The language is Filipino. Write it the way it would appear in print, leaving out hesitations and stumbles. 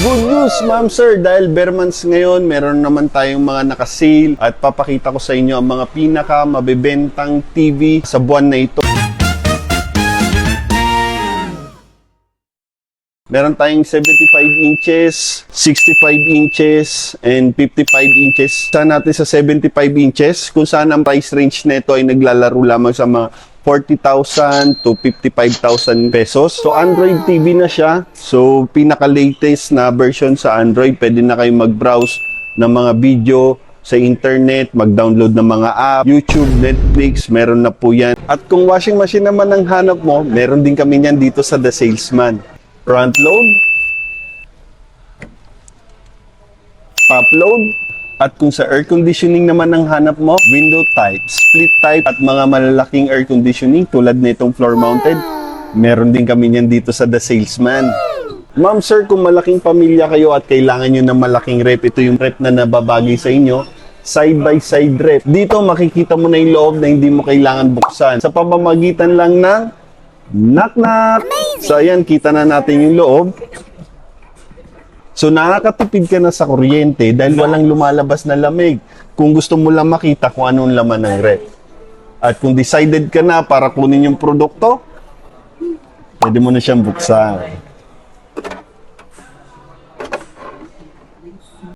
Good news, ma'am sir, dahil bare months ngayon, meron naman tayong mga naka-sale at papakita ko sa inyo ang mga pinaka mabebentang TV sa buwan na ito. Meron tayong 75 inches, 65 inches, and 55 inches. Saan natin sa 75 inches, kung saan ang price range nito ay naglalaro lamang sa mga 40,000 to 55,000 pesos. So, Android TV na siya. So, pinaka-latest na version sa Android. Pwede na kayo mag-browse ng mga video sa internet, mag-download ng mga app, YouTube, Netflix, meron na po yan. At kung washing machine naman ang hanap mo, meron din kami yan dito sa The Salesman. Front load, top load, at kung sa air conditioning naman ang hanap mo, window type, split type, at mga malalaking air conditioning tulad nitong floor mounted, meron din kami yan dito sa The Salesman. Ma'am sir, kung malaking pamilya kayo at kailangan nyo ng malaking rep, ito yung rep na nababagay sa inyo, side by side rep. Dito makikita mo na yung loob na hindi mo kailangan buksan. Sa pamamagitan lang ng knock-knock. So, ayan, kita na natin yung loob. So, nakakatipid ka na sa kuryente dahil walang lumalabas na lamig. Kung gusto mo lang makita kung anong laman ng ref. At kung decided ka na para kunin yung produkto, pwede mo na siyang buksan.